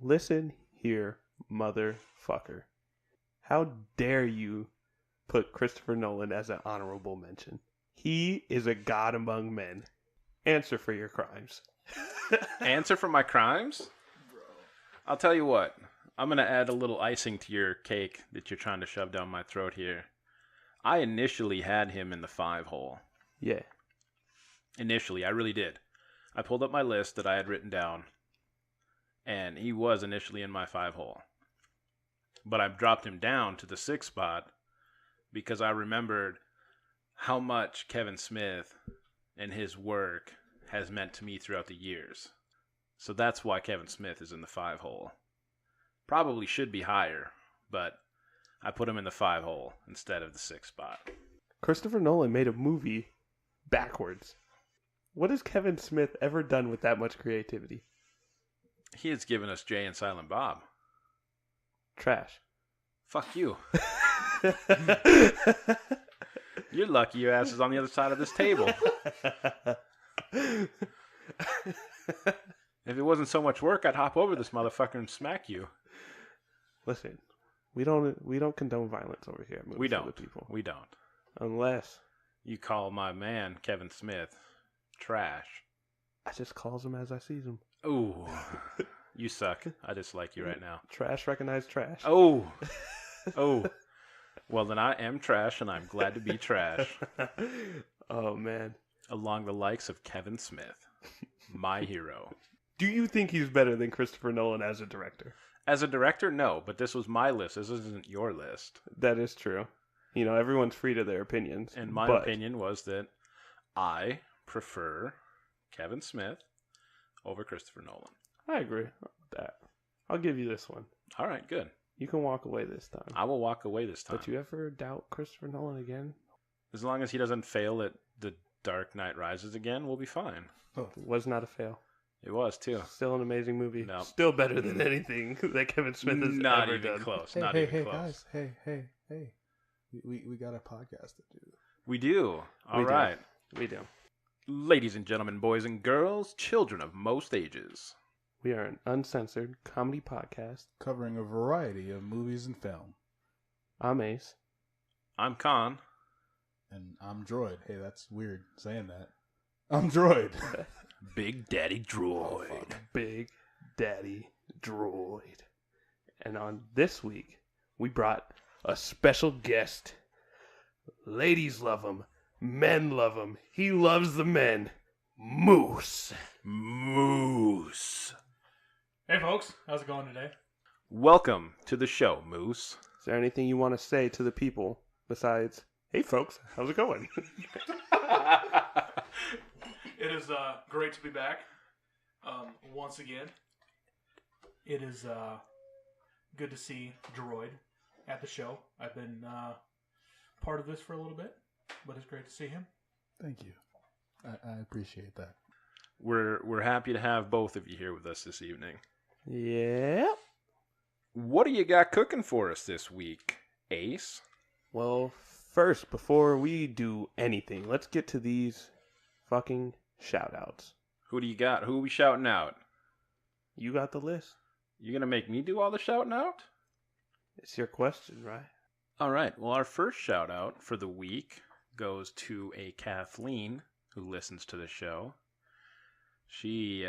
listen here, motherfucker. How dare you put Christopher Nolan as an honorable mention? He is a god among men. Answer for your crimes. Answer for my crimes? I'll tell you what. I'm going to add a little icing to your cake that you're trying to shove down my throat here. I initially had him in the 5 hole. Yeah. Initially, I really did. I pulled up my list that I had written down, and he was initially in my 5 hole. But I dropped him down to the 6th spot because I remembered how much Kevin Smith and his work has meant to me throughout the years. So that's why Kevin Smith is in the 5 hole. Probably should be higher, but I put him in the 5 hole instead of the 6th spot. Christopher Nolan made a movie backwards. What has Kevin Smith ever done with that much creativity? He has given us Jay and Silent Bob. Trash. Fuck you. You're lucky your ass is on the other side of this table. If it wasn't so much work, I'd hop over this motherfucker and smack you. Listen, we don't condone violence over here. We don't. People. We don't. Unless you call my man Kevin Smith trash. I just calls him as I sees him. Ooh, you suck. I dislike you right now. Trash recognize trash. Oh. Well, then I am trash, and I'm glad to be trash. Oh, man. Along the likes of Kevin Smith, my hero. Do you think he's better than Christopher Nolan as a director? As a director, no, but this was my list. This isn't your list. That is true. You know, everyone's free to their opinions. And my opinion was that I prefer Kevin Smith over Christopher Nolan. I agree with that. I'll give you this one. All right, good. You can walk away this time. I will walk away this time. But you ever doubt Christopher Nolan again? As long as he doesn't fail at The Dark Knight Rises again, we'll be fine. Oh, it was not a fail. It was, too. Still an amazing movie. No. Still better than anything that Kevin Smith has not ever even done. Close. Hey, not hey, even hey, close. Guys. Hey. We got a podcast to do. We do. All right. We do. Ladies and gentlemen, boys and girls, children of most ages. We are an uncensored comedy podcast. Covering a variety of movies and film. I'm Ace. I'm Con. And I'm Droid. Hey, that's weird saying that. I'm Droid. Big Daddy Droid. Big Daddy Droid. And on this week, we brought a special guest. Ladies love him. Men love him. He loves the men. Moose. Hey folks, how's it going today? Welcome to the show, Moose. Is there anything you want to say to the people besides, hey folks, how's it going? It is great to be back once again. It is good to see Droid at the show. I've been part of this for a little bit, but it's great to see him. Thank you. I appreciate that. We're happy to have both of you here with us this evening. Yeah. What do you got cooking for us this week, Ace? Well, first, before we do anything, let's get to these fucking shout-outs. Who do you got? Who are we shouting out? You got the list. You gonna make me do all the shouting out? It's your question, right? All right. Well, our first shout out for the week goes to a Kathleen who listens to the show. She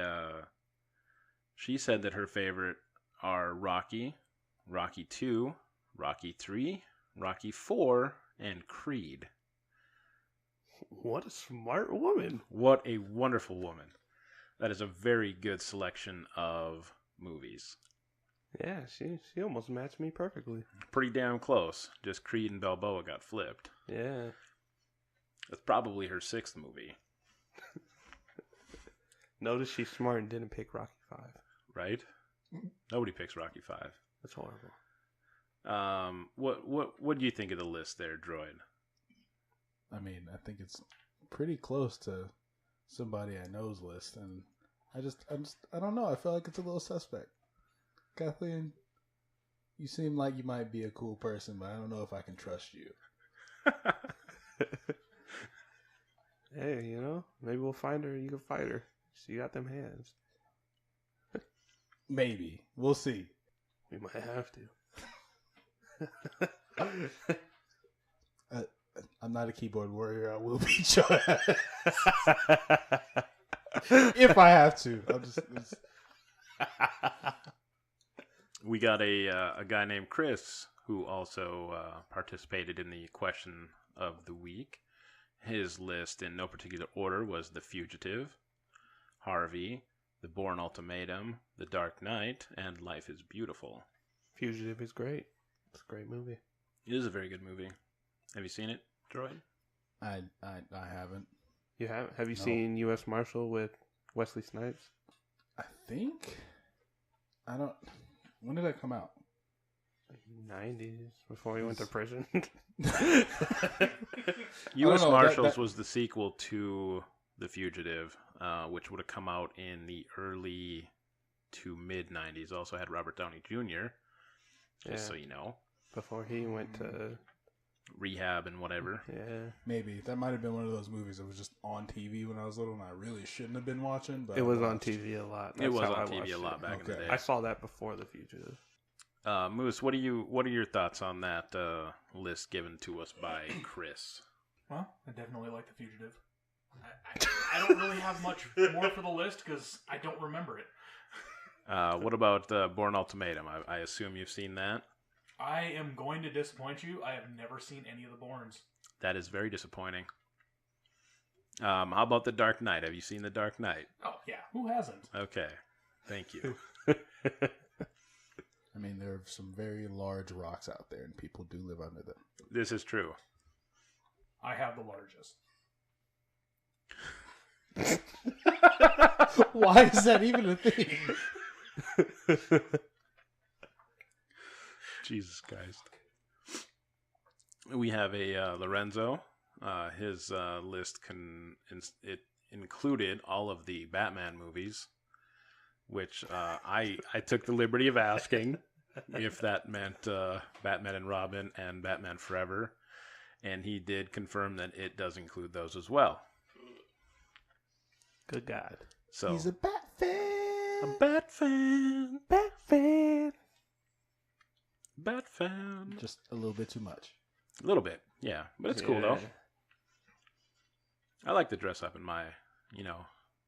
said that her favorite are Rocky, Rocky 2, Rocky 3, Rocky 4, and Creed. What a smart woman. What a wonderful woman. That is a very good selection of movies. Yeah, she almost matched me perfectly. Pretty damn close. Just Creed and Balboa got flipped. Yeah. That's probably her 6th movie. Notice she's smart and didn't pick Rocky 5. Right? Nobody picks Rocky 5. That's horrible. What do you think of the list there, Droid? I mean, I think it's pretty close to somebody I know's list, and I don't know. I feel like it's a little suspect. Kathleen, you seem like you might be a cool person, but I don't know if I can trust you. Hey, you know, maybe we'll find her and you can fight her. She got them hands. Maybe. We'll see. We might have to. I'm not a keyboard warrior. I will beat your ass if I have to. We got a guy named Chris who also participated in the question of the week. His list, in no particular order, was The Fugitive, Harvey, The Bourne Ultimatum, The Dark Knight, and Life is Beautiful. Fugitive is great. It's a great movie. It is a very good movie. Have you seen it, Droid? I haven't. You have? Have you No. seen U.S. Marshal with Wesley Snipes? I think. I don't. When did that come out? 90s, before he went to prison. U.S. know, Marshals was the sequel to The Fugitive, which would have come out in the early to mid 90s. Also had Robert Downey Jr., just so you know. Before he went to rehab and whatever. Yeah. Maybe. That might have been one of those movies that was just on TV when I was little and I really shouldn't have been watching. But It was I on watched. TV a lot. It was how I on TV watched a lot it. back in the Okay. day. I saw that before The Fugitive. Moose, what are your thoughts on that list given to us by Chris? Well, I definitely like The Fugitive. I don't really have much more for the list because I don't remember it. What about Bourne Ultimatum? I assume you've seen that. I am going to disappoint you. I have never seen any of the Bournes. That is very disappointing. How about The Dark Knight? Have you seen The Dark Knight? Oh, yeah. Who hasn't? Okay. Thank you. I mean, there are some very large rocks out there and people do live under them. This is true. I have the largest. Why is that even a thing? Jesus Christ. We have a Lorenzo. His list included all of the Batman movies, which I took the liberty of asking if that meant Batman and Robin and Batman Forever, and he did confirm that it does include those as well. Good God. So He's a Bat fan. a Bat fan. Bat fan. Bat fan. Just a little bit too much. A little bit, yeah. But it's cool, though. Yeah. I like to dress up in my,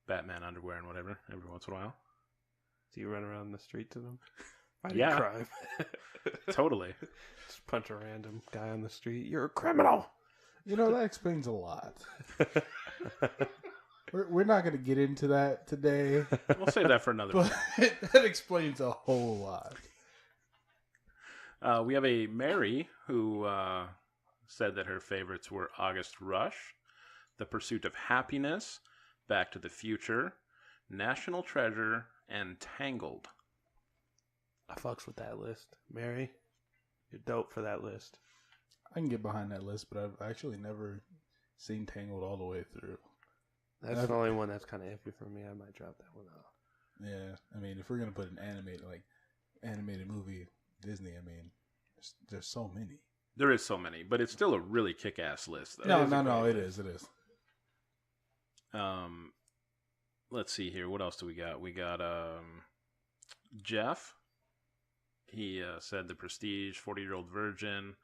Batman underwear and whatever every once in a while. Do you run around the streets of them? Fighting Yeah. crime. Totally. Just punch a random guy on the street. You're a criminal. You know, that explains a lot. We're not going to get into that today, We'll save that for another but one. that explains a whole lot. We have a Mary who said that her favorites were August Rush, The Pursuit of Happiness, Back to the Future, National Treasure, and Tangled. I fucks with that list. Mary, you're dope for that list. I can get behind that list, but I've actually never seen Tangled all the way through. That's the only one that's kind of iffy for me. I might drop that one off. Yeah, I mean, if we're going to put an animated movie, Disney, I mean, there's so many. There is so many, but it's still a really kick-ass list, though. No, it is. Let's see here. What else do we got? We got Jeff. He said The Prestige, 40-Year-Old Virgin,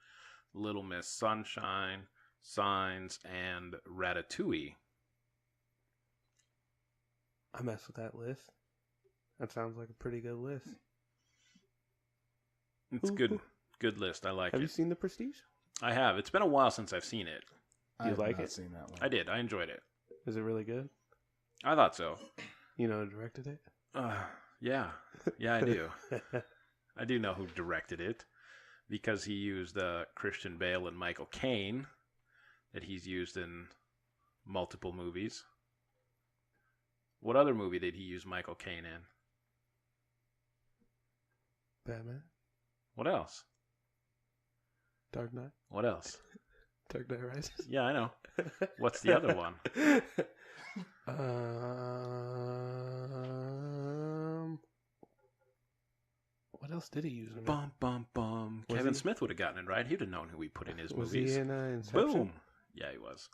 Little Miss Sunshine, Signs, and Ratatouille. I mess with that list. That sounds like a pretty good list. It's good. Good list. I like Have it. you seen The Prestige? I have. It's been a while since I've seen it. I have like not it? seen that one. I did. I enjoyed it. Is it really good? I thought so. You know who directed it? Yeah. Yeah, I do. I do know who directed it because he used Christian Bale and Michael Caine that he's used in multiple movies. What other movie did he use Michael Caine in? Batman? What else? Dark Knight? What else? Dark Knight Rises? Yeah, I know. What's the other one? What else did he use in it? Bum, bum, bum. Was Kevin he? Smith would have gotten it right. He'd have known who he put in his Was movies. he in Inception? Boom. Yeah, he was.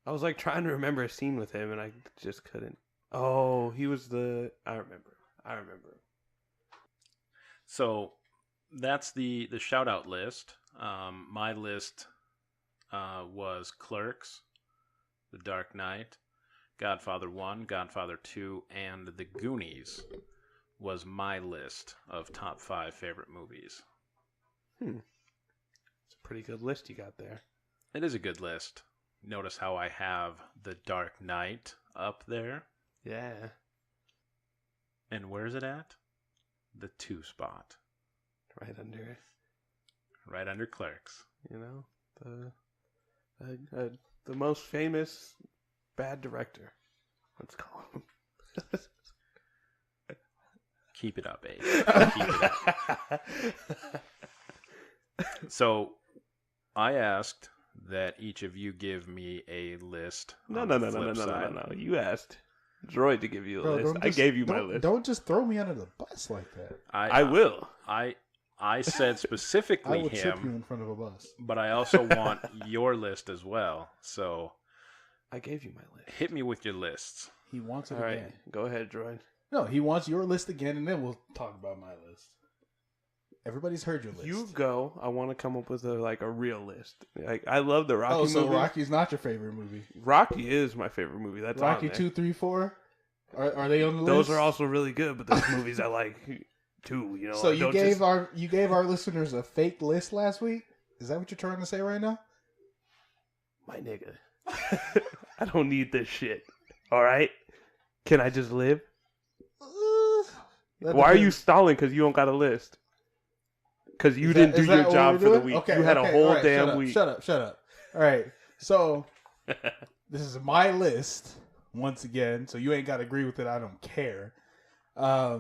I was like trying to remember a scene with him and I just couldn't. Oh, he was I remember. So that's the shout out list. My list was Clerks, The Dark Knight, Godfather 1, Godfather 2, and The Goonies was my list of top 5 favorite movies. It's a pretty good list you got there. It is a good list. Notice how I have The Dark Knight up there. Yeah. And where's it at? The 2 spot. Right under it. Right under Clerks. You know, the most famous bad director. Let's call him. Keep it up, Abe. Keep it up. So, I asked that each of you give me a list. No. on the flip side. You asked Droid to give you a list. I gave you my list. Don't just throw me under the bus like that. I will. I said specifically I will trip you him, in front of a bus. but I also want your list as well. So, I gave you my list. hit me with your lists. He wants it All right, again. go ahead, Droid. No, he wants your list again, and then we'll talk about my list. Everybody's heard your list. You go. I want to come up with a real list. Like I love the Rocky so movies. Rocky's not your favorite movie. Rocky is my favorite movie. That's Rocky on there. 2, 3, 4. Are they on the Those list? are also really good, but those movies I like too. You know. So I you don't gave just- our listeners a fake list last week. Is that what you're trying to say right now? my nigga. I don't need this shit. All right. Can I just live? Why are you stalling? Because you don't got a list. Because you didn't do your job for the week. Okay, you had a whole all right, damn week. Shut up. All right. So this is my list once again. So you ain't got to agree with it. I don't care. Top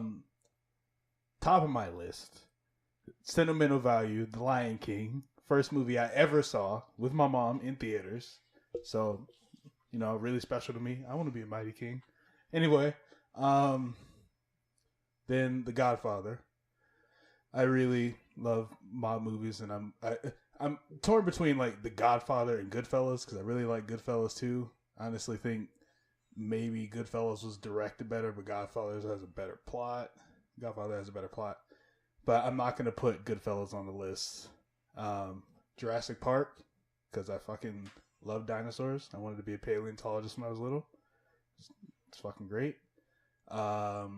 of my list, sentimental value, The Lion King. First movie I ever saw with my mom in theaters. So, really special to me. I want to be a mighty king. Anyway, then The Godfather. I really love mob movies, and I'm torn between like The Godfather and Goodfellas because I really like Goodfellas too. I honestly think maybe Goodfellas was directed better, but Godfather has a better plot. But I'm not gonna put Goodfellas on the list. Jurassic Park because I fucking love dinosaurs. I wanted to be a paleontologist when I was little. It's fucking great. What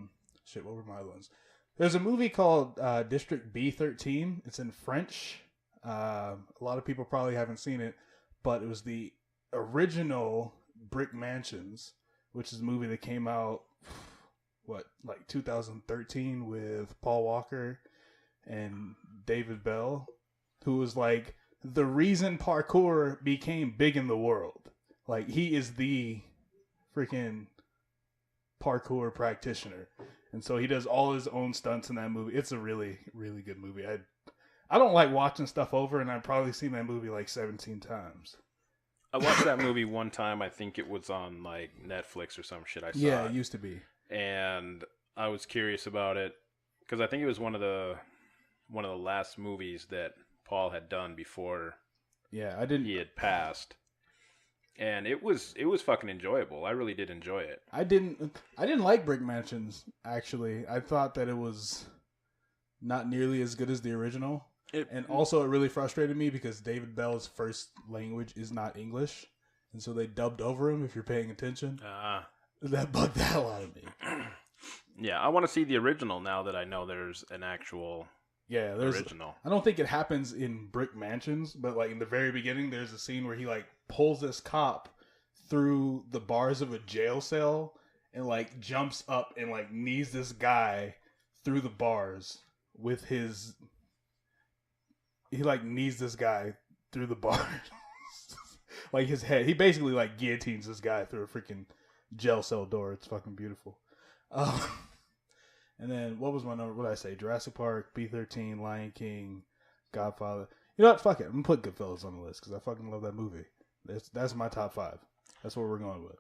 were my other ones? There's a movie called District B13. It's in French. A lot of people probably haven't seen it, but it was the original Brick Mansions, which is a movie that came out, 2013 with Paul Walker and David Bell, who was like the reason parkour became big in the world. Like, he is the freaking parkour practitioner. And so he does all his own stunts in that movie. It's a really, really good movie. I don't like watching stuff over, and I've probably seen that movie like 17 times. I watched that movie one time. I think it was on like Netflix or some shit. I saw Yeah, it used to be. And I was curious about it because I think it was one of the last movies that Paul had done before he had passed. And it was fucking enjoyable. I really did enjoy it. I didn't like Brick Mansions, actually. I thought that it was not nearly as good as the original. And also it really frustrated me because David Bell's first language is not English. And so they dubbed over him, if you're paying attention. That bugged the hell out of me. Yeah, I want to see the original now that I know there's an actual original. I don't think it happens in Brick Mansions, but like in the very beginning, there's a scene where he like pulls this cop through the bars of a jail cell and like jumps up and like knees this guy through the bars with his. He like knees this guy through the bars, like his head. He basically like guillotines this guy through a freaking jail cell door. It's fucking beautiful. And then what was my number? What did I say? Jurassic Park, B13, Lion King, Godfather. You know what? Fuck it. I'm gonna put Goodfellas on the list because I fucking love that movie. That's my top 5. That's what we're going with.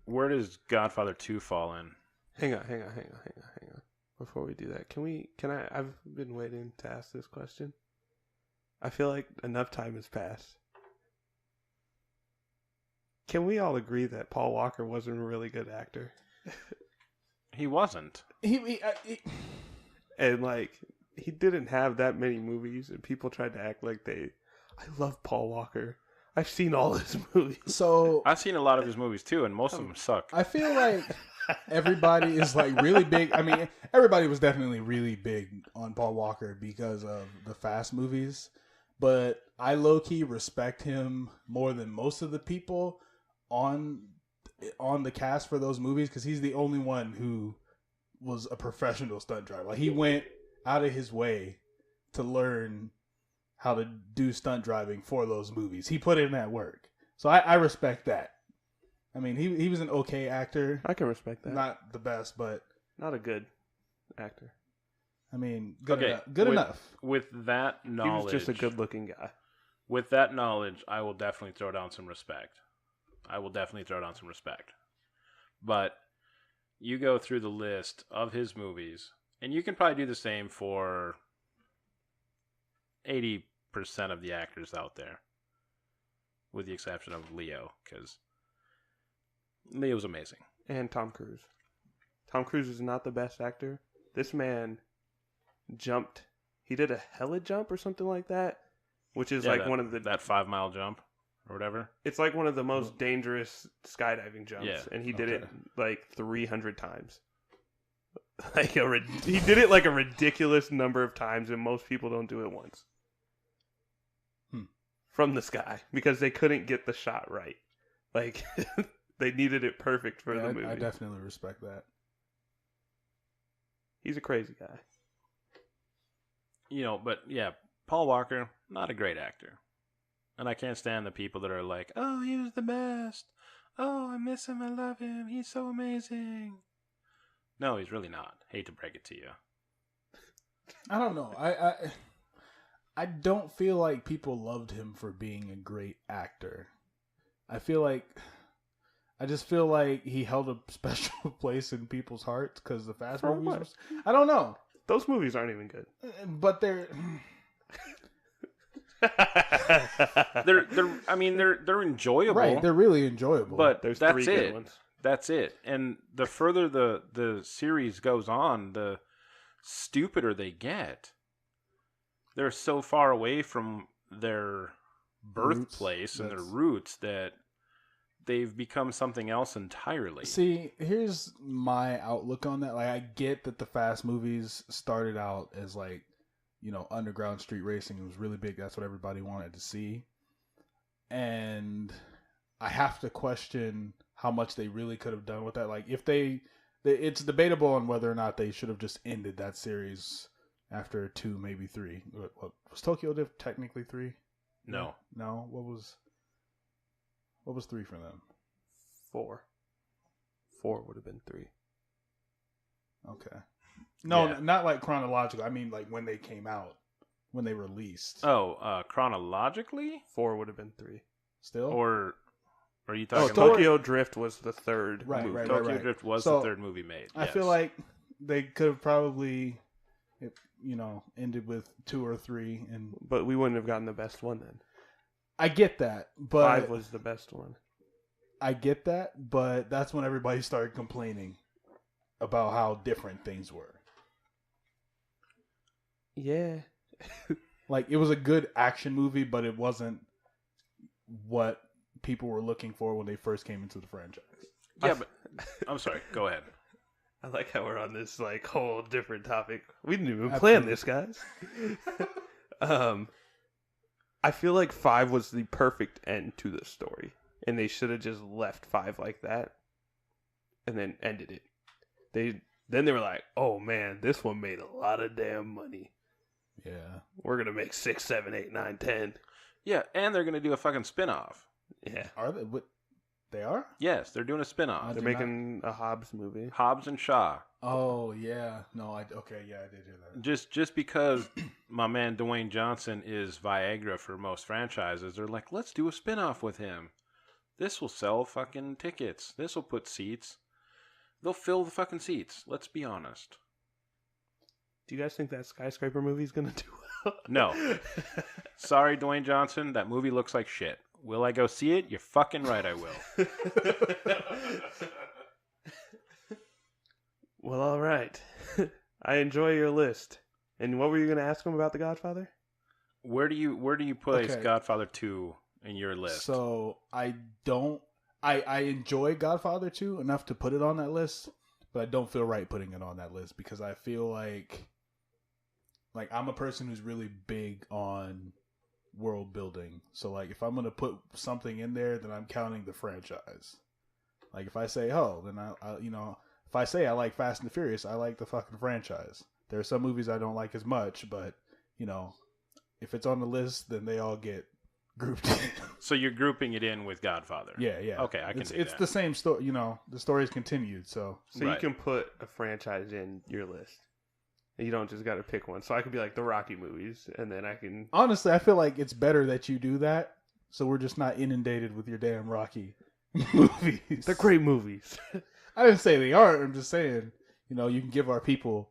Where does Godfather 2 fall in? Hang on. Before we do that, can I? I've been waiting to ask this question. I feel like enough time has passed. Can we all agree that Paul Walker wasn't a really good actor? He wasn't. He And like he didn't have that many movies, and people tried to act like they. I love Paul Walker. I've seen all his movies. So I've seen a lot of his movies too, and most of them suck. I feel like everybody is like really big. I mean, everybody was definitely really big on Paul Walker because of the Fast movies, but I low key respect him more than most of the people on the cast for those movies because he's the only one who was a professional stunt driver. Like he went out of his way to learn how to do stunt driving for those movies. He put in that work. So I respect that. I mean, he was an okay actor. I can respect that. Not the best, but Not a good actor. I mean, good Okay, enough. Good enough. With that knowledge, He was just a good-looking guy. With that knowledge, I will definitely throw down some respect. But you go through the list of his movies, and you can probably do the same for 80% of the actors out there, with the exception of Leo, because Leo's amazing. And Tom Cruise. Tom Cruise is not the best actor. This man jumped. He did a heli jump or something like that, which is like one of the... That 5-mile jump or whatever. It's like one of the most dangerous skydiving jumps, Yeah. and he did it like 300 times. He did it like a ridiculous number of times, and most people don't do it once. From the sky, because they couldn't get the shot right. Like, they needed it perfect for the movie. I definitely respect that. He's a crazy guy. You know, but yeah, Paul Walker, not a great actor. And I can't stand the people that are like, oh, he was the best. Oh, I miss him. I love him. He's so amazing. No, he's really not. Hate to break it to you. I don't know. I don't feel like people loved him for being a great actor. I just feel like he held a special place in people's hearts because the Fast For movies. what? I don't know, Those movies aren't even good. but they're They're enjoyable. right. They're really enjoyable. But There's that's 3 good it. ones. That's it. And the further the series goes on, the stupider they get. They're so far away from their birthplace and their roots that they've become something else entirely. See, here's my outlook on that. Like, I get that the Fast movies started out as like, you know, underground street racing. It was really big. That's what everybody wanted to see. And I have to question how much they really could have done with that. Like, if it's debatable on whether or not they should have just ended that series after 2, maybe 3. What was Tokyo Drift technically 3? No. What was 3 for them? 4. 4 would have been 3. Okay. No, Yeah. not like chronological. I mean, like when they came out, when they released. Oh, chronologically? 4 would have been 3. Still? Or are you talking about Tokyo Drift was the 3rd Right, movie. right. Tokyo Drift was So, the 3rd movie made. I feel like they could have probably, ended with 2 or 3. And But we wouldn't have gotten the best one then. I get that, but 5 was the best one. I get that, but that's when everybody started complaining about how different things were. Yeah. Like, it was a good action movie, but it wasn't what people were looking for when they first came into the franchise. Yeah, but I'm sorry. Go ahead. I like how we're on this like whole different topic. We didn't even plan this, guys. I feel like 5 was the perfect end to the story, and they should have just left 5 like that, and then ended it. Then they were like, "Oh man, this one made a lot of damn money. Yeah. We're gonna make 6, 7, 8, 9, 10." Yeah, and they're going to do a fucking spin-off. Yeah, Are they? What? They are? Yes, they're doing a spin-off. they're making a Hobbs movie. Hobbs and Shaw. Oh, yeah. No, I did hear that. Just because my man Dwayne Johnson is Viagra for most franchises, they're like, let's do a spin-off with him. This will sell fucking tickets. This will put seats. They'll fill the fucking seats. Let's be honest. Do you guys think that skyscraper movie's gonna do well? No. Sorry, Dwayne Johnson. That movie looks like shit. Will I go see it? You're fucking right, I will. Well, all right. I enjoy your list. And what were you going to ask him about The Godfather? Where do you place Okay. Godfather 2 in your list? So I enjoy Godfather 2 enough to put it on that list, but I don't feel right putting it on that list because I feel like I'm a person who's really big on world building. So like if I'm going to put something in there, then I'm counting the franchise. Like if I say, oh, then I if I say I like Fast and the Furious, I like the fucking franchise. There are some movies I don't like as much, but if it's on the list, then they all get grouped in. So you're grouping it in with Godfather. Yeah. Okay, I can do It's that. the same story. The story's continued. So So Right. you can put a franchise in your list. You don't just got to pick one. So I could be like the Rocky movies, and then I can... honestly, I feel like it's better that you do that. So we're just not inundated with your damn Rocky movies. They're great movies. I didn't say they aren't. I'm just saying, you can give our people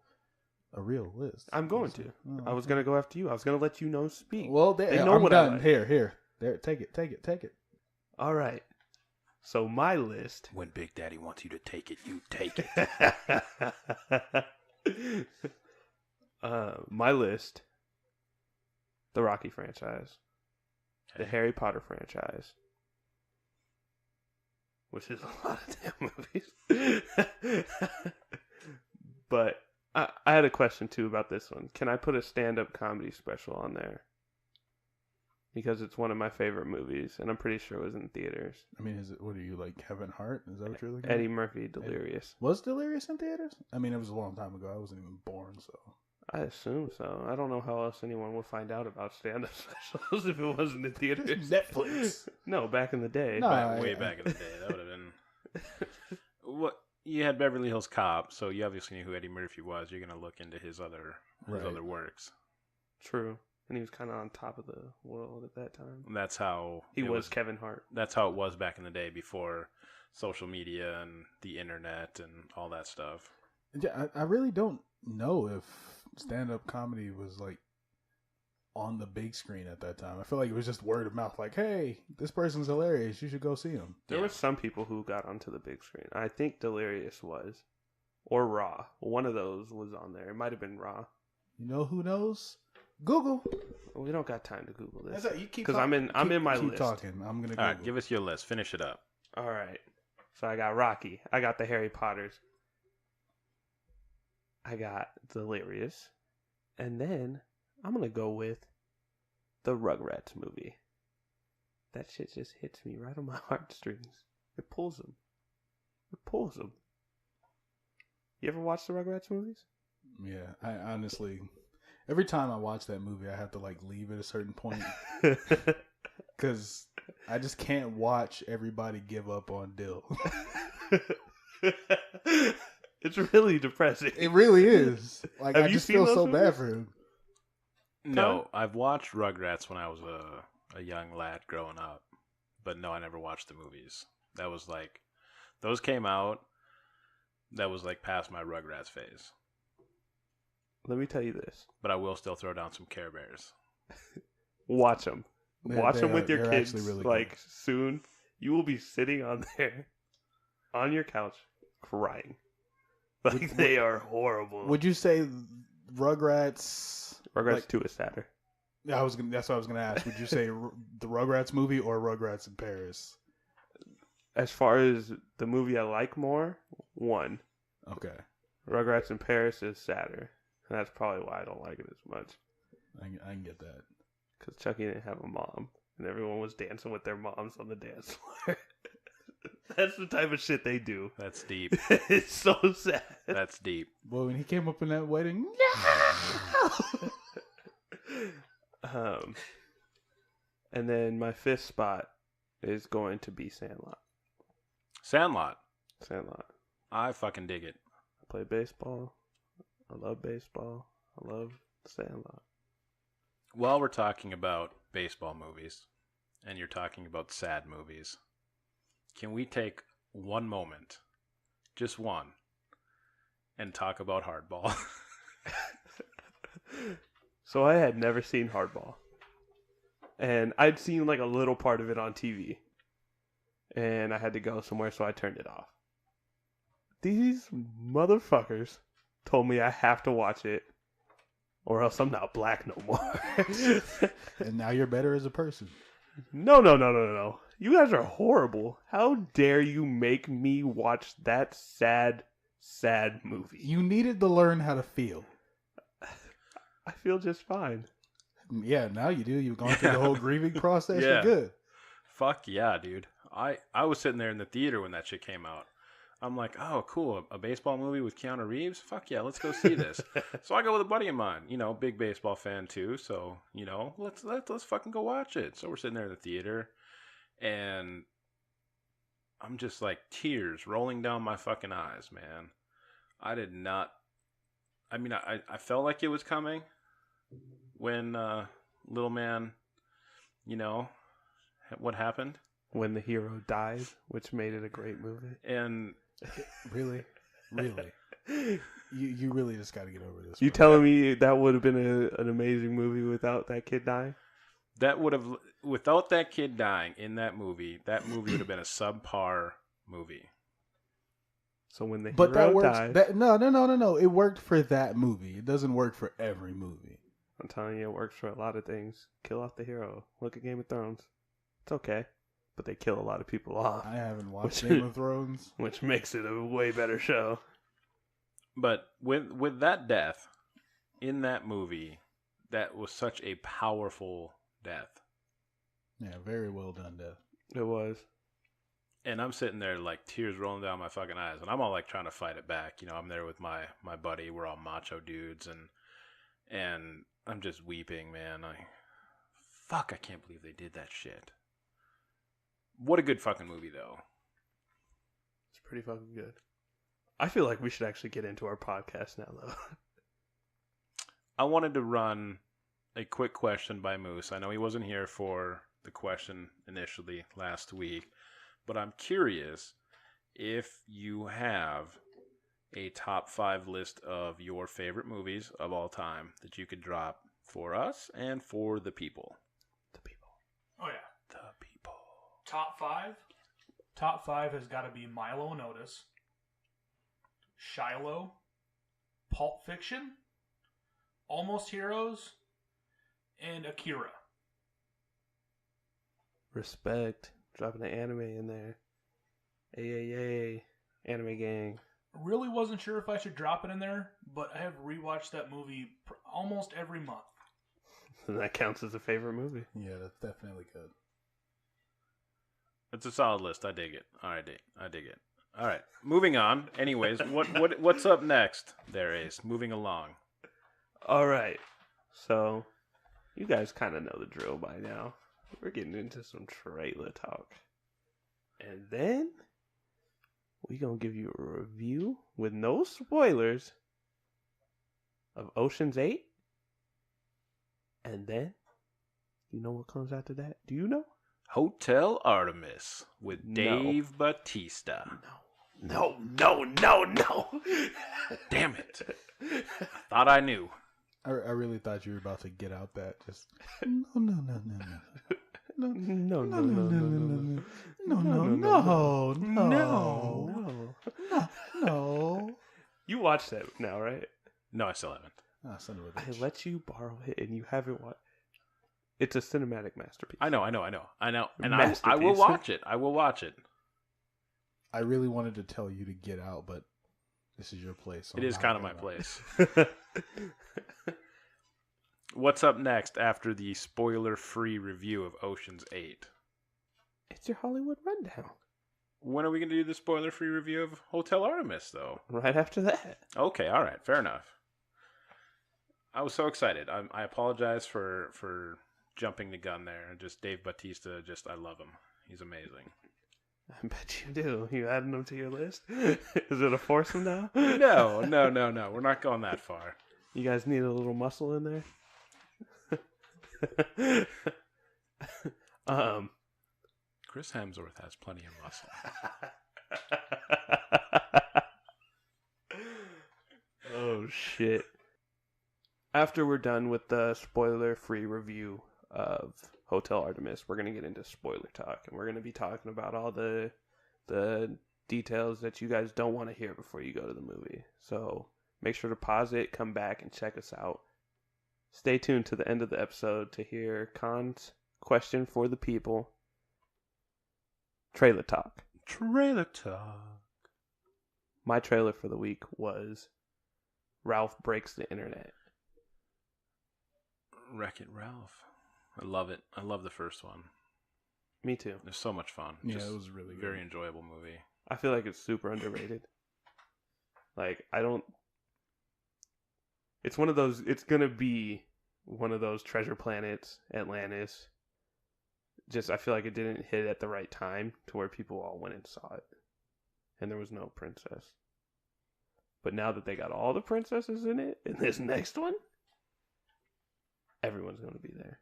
a real list. I'm going to. Oh, I was going to go after you. I was going to let you know speak. Well, They know I'm what I done. like. Here. There, take it. All right. So my list... When Big Daddy wants you to take it, you take it. My list: the Rocky franchise, the Harry Potter franchise, which is a lot of damn movies. But I had a question too about this one. Can I put a stand-up comedy special on there? Because it's one of my favorite movies, and I'm pretty sure it was in theaters. I mean, what are you like, Kevin Hart? Is that what you're looking Eddie at? Murphy, Delirious. Was Delirious in theaters? I mean, it was a long time ago. I wasn't even born, so. I assume so. I don't know how else anyone would find out about stand-up specials if it wasn't in theaters. Netflix. No, back in the day. No. Way back in the day, that would have been. What you had Beverly Hills Cop, so you obviously knew who Eddie Murphy was. You're gonna look into his other works. True. And he was kind of on top of the world at that time. And that's how He was Kevin Hart. That's how it was back in the day before social media and the internet and all that stuff. Yeah, I really don't know if stand-up comedy was like on the big screen at that time. I feel like it was just word of mouth, like, hey, this person's hilarious, you should go see him. There were some people who got onto the big screen. I think Delirious was. Or Raw. One of those was on there. It might have been Raw. You know who knows? Google. We don't got time to Google this. You keep Because I'm in my keep list. talking. I'm gonna Google. All right, give us your list. Finish it up. All right. So I got Rocky. I got the Harry Potters. I got Delirious. And then I'm going to go with the Rugrats movie. That shit just hits me right on my heartstrings. It pulls them. You ever watch the Rugrats movies? Yeah, I honestly, every time I watch that movie, I have to like leave at a certain point because I just can't watch everybody give up on Dill. It's really depressing. It really is. Like, Have I you just seen feel those so movies? bad for him. No, I've watched Rugrats when I was a young lad growing up, but no, I never watched the movies. That was like, those came out. That was like past my Rugrats phase. Let me tell you this. But I will still throw down some Care Bears. Watch them. Watch them with your they're kids. actually really like good. soon, you will be sitting on there, on your couch, crying. Like they are horrible. Would you say Rugrats? Rugrats like- 2 is sadder. Yeah, that's what I was gonna ask. Would you say the Rugrats movie or Rugrats in Paris? As far as the movie I like more, 1. Okay, Rugrats in Paris is sadder. And that's probably why I don't like it as much. I can get that. Because Chucky didn't have a mom. And everyone was dancing with their moms on the dance floor. That's the type of shit they do. That's deep. It's so sad. That's deep. Well, when he came up in that wedding, And then my 5th spot is going to be Sandlot. Sandlot. I fucking dig it. I play baseball. I love baseball. I love Sandlot. While we're talking about baseball movies, and you're talking about sad movies, can we take one moment, just one, and talk about Hardball? So I had never seen Hardball. And I'd seen like a little part of it on TV. And I had to go somewhere, so I turned it off. These motherfuckers told me I have to watch it or else I'm not black no more. And now you're better as a person. No. You guys are horrible. How dare you make me watch that sad movie? You needed to learn how to feel. I feel just fine. Yeah, now you do. You've gone through the whole grieving process. Yeah. You're good. Fuck yeah, dude. I was sitting there in the theater when that shit came out. I'm like, oh, cool, a baseball movie with Keanu Reeves? Fuck yeah, let's go see this. So I go with a buddy of mine, big baseball fan too. So, let's fucking go watch it. So we're sitting there in the theater, and I'm just like tears rolling down my fucking eyes, man. I did not. I mean, I felt like it was coming when little man, what happened. When the hero dies, which made it a great movie. And Really? You really just got to get over this. You telling me that would have been an amazing movie without that kid dying? that would have, without that kid dying in that movie would have been a subpar movie. So when the But that hero works. dies, No. It worked for that movie. It doesn't work for every movie. I'm telling you, it works for a lot of things. Kill off the hero. Look at Game of Thrones. It's okay, but they kill a lot of people off, I haven't watched Which- Game of Thrones. which makes it a way better show. But with that death in that movie, that was such a powerful death. Yeah, very well done, Death. It was. And I'm sitting there like tears rolling down my fucking eyes, and I'm all like trying to fight it back. You know, I'm there with my buddy. We're all macho dudes, and I'm just weeping, man. I can't believe they did that shit. What a good fucking movie, though. It's pretty fucking good. I feel like we should actually get into our podcast now, though. I wanted to run a quick question by Moose. I know he wasn't here for the question initially last week, but I'm curious if you have a top 5 list of your favorite movies of all time that you could drop for us and for the people. The people. Oh yeah. The people. Top 5? Top 5 has got to be Milo and Otis, Shiloh, Pulp Fiction, Almost Heroes, and Akira. Respect. Dropping an anime in there. AAA. Anime gang. Really wasn't sure if I should drop it in there, but I have rewatched that movie almost every month. And that counts as a favorite movie. Yeah, that's definitely good. It's a solid list. I dig it. All right, I dig it. All right, moving on. Anyways, what's up next there, Ace? Moving along. All right. So, you guys kind of know the drill by now. We're getting into some trailer talk. And then, we going to give you a review with no spoilers of Ocean's 8. And then, you know what comes after that? Do you know? Hotel Artemis with No. Dave Bautista. No. Damn it. Thought I knew. I really thought you were about to get out that just no. You watched that now, right? No, I still haven't. Son of a I bitch. let you borrow it and you haven't watched. It's a cinematic masterpiece. I know. And I will Masterpiece. watch it. I will watch it. I really wanted to tell you to get out, but this is your place. So It I'm is not kind of my gonna. place. What's up next after the spoiler-free review of Ocean's 8? It's your Hollywood rundown. When are we going to do the spoiler-free review of Hotel Artemis, though? Right after that. Okay, all right, fair enough. I was so excited. I apologize for jumping the gun there. Just Dave Bautista, I love him. He's amazing. I bet you do. You adding them to your list? Is it a foursome now? No. We're not going that far. You guys need a little muscle in there? Chris Hemsworth has plenty of muscle. Oh, shit. After we're done with the spoiler-free review of Hotel Artemis, we're going to get into spoiler talk. And we're going to be talking about all the details that you guys don't want to hear before you go to the movie. So make sure to pause it, come back, and check us out. Stay tuned to the end of the episode to hear Khan's question for the people. Trailer talk. Trailer talk. My trailer for the week was Ralph Breaks the Internet. Wreck-It Ralph. I love it. I love the first one. Me too. It's so much fun. Yeah, Just it was really good. very enjoyable movie. I feel like it's super underrated. Like, it's one of those, it's going to be one of those treasure planets, Atlantis. Just, I feel like it didn't hit at the right time to where people all went and saw it. And there was no princess. But now that they got all the princesses in it, in this next one, everyone's going to be there.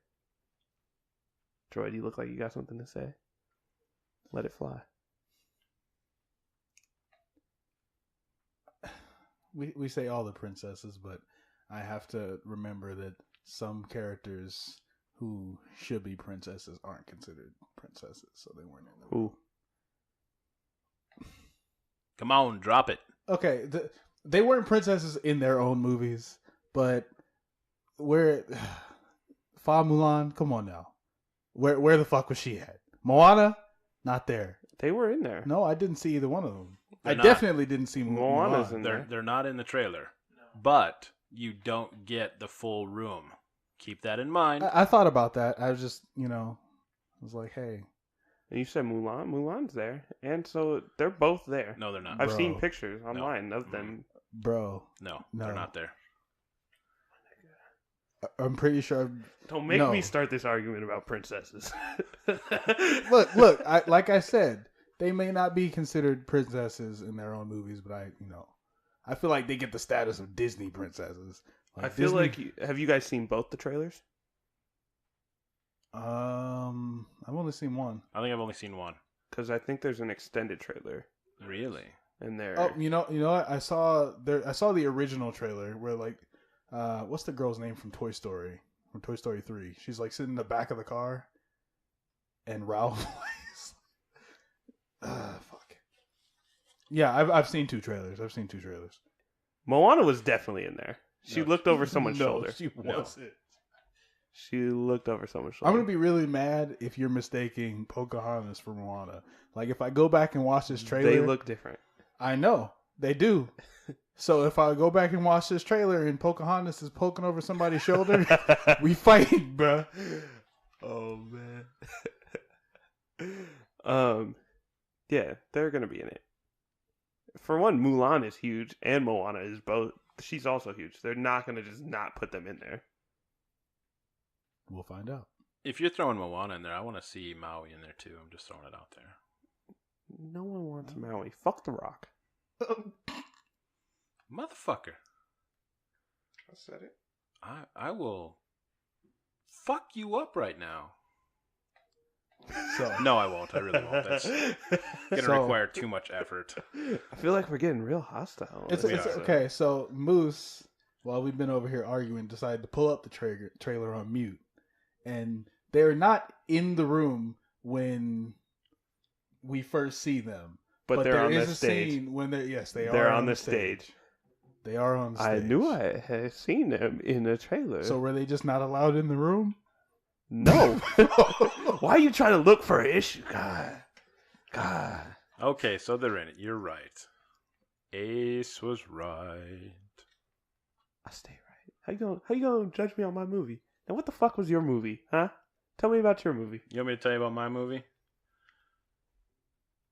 Troy, do you look like you got something to say? Let it fly. We say all the princesses, but I have to remember that some characters who should be princesses aren't considered princesses, so they weren't in the Ooh. Come on, drop it. Okay, they weren't princesses in their own movies, but where Fa Mulan, come on now. Where the fuck was she at? Moana? Not there. They were in there. No, I didn't see either one of them. They're I not. definitely didn't see Moana's Mulan. in there. They're not in the trailer, but you don't get the full room. Keep that in mind. I thought about that. I was just, I was like, hey. And you said Mulan. Mulan's there. And so they're both there. No, they're not. I've Bro. seen pictures online of them. Bro. No, No. they're not there. I'm pretty sure. Don't make No. me start this argument about princesses. Look, like I said, they may not be considered princesses in their own movies, but I feel like they get the status of Disney princesses. I feel Disney- like, have you guys seen both the trailers? I've only seen one. I think I've only seen one. Because I think there's an extended trailer Really? in there. Oh, you know what? I saw the original trailer where what's the girl's name from Toy Story? From Toy Story 3. She's like sitting in the back of the car, and Ralph fuck. Yeah, I've seen two trailers. Moana was definitely in there. She No. looked over someone's No, shoulder. she wasn't. She looked over someone's shoulder. I'm gonna be really mad if you're mistaking Pocahontas for Moana. Like if I go back and watch this trailer, They look different. I know they do. So if I go back and watch this trailer and Pocahontas is poking over somebody's shoulder, we fight, bruh. Oh man. Yeah, they're gonna be in it. For one, Mulan is huge, and Moana is both. She's also huge. They're not gonna just not put them in there. We'll find out. If you're throwing Moana in there, I want to see Maui in there too. I'm just throwing it out there. No one wants Maui. Fuck the Rock. Motherfucker. I said it. I will fuck you up right now. So No, I won't. I really won't. That's gonna So- require too much effort. I feel like we're getting real hostile. it's We are. okay. So Moose, while we've been over here arguing, decided to pull up the trailer on mute, and they're not in the room when we first see them. but they're there on is the a stage. scene when they They're are on the stage. They are on the stage. I knew I had seen them in a trailer. So were they just not allowed in the room? no. Why are you trying to look for an issue? God. Okay, so they're in it. You're right. Ace was right. I stay right. How you gonna judge me on my movie? Now what the fuck was your movie, huh? Tell me about your movie. You want me to tell you about my movie?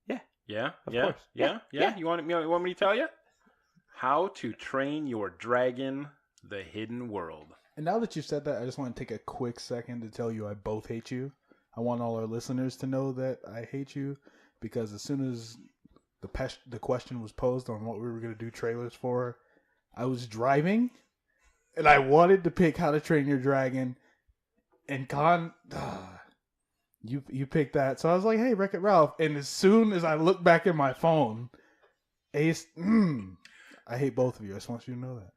Yeah. Yeah? Of Yeah? course. Yeah? Yeah. Yeah? You want me to tell you? How to Train Your Dragon: The Hidden World. And now that you've said that, I just want to take a quick second to tell you I both hate you. I want all our listeners to know that I hate you because as soon as the question was posed on what we were going to do trailers for, I was driving and I wanted to pick How to Train Your Dragon, and you picked that. So I was like, hey, Wreck-It Ralph. And as soon as I looked back at my phone, Ace, I hate both of you. I just want you to know that.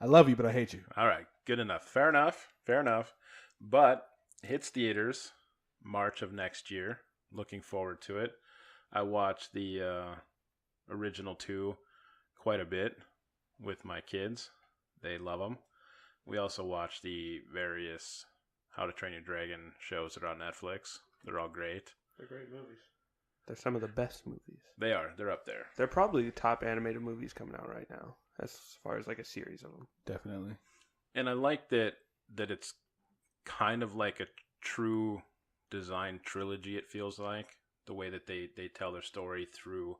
I love you, but I hate you. All right, good enough. Fair enough. But hits theaters March of next year. Looking forward to it. I watched the original two quite a bit with my kids. They love them. We also watch the various How to Train Your Dragon shows that are on Netflix. They're all great. They're great movies. They're some of the best movies. They are. They're up there. They're probably the top animated movies coming out right now, as far as like a series of them. Definitely. And I like that it's kind of like a true design trilogy, it feels like. The way that they tell their story through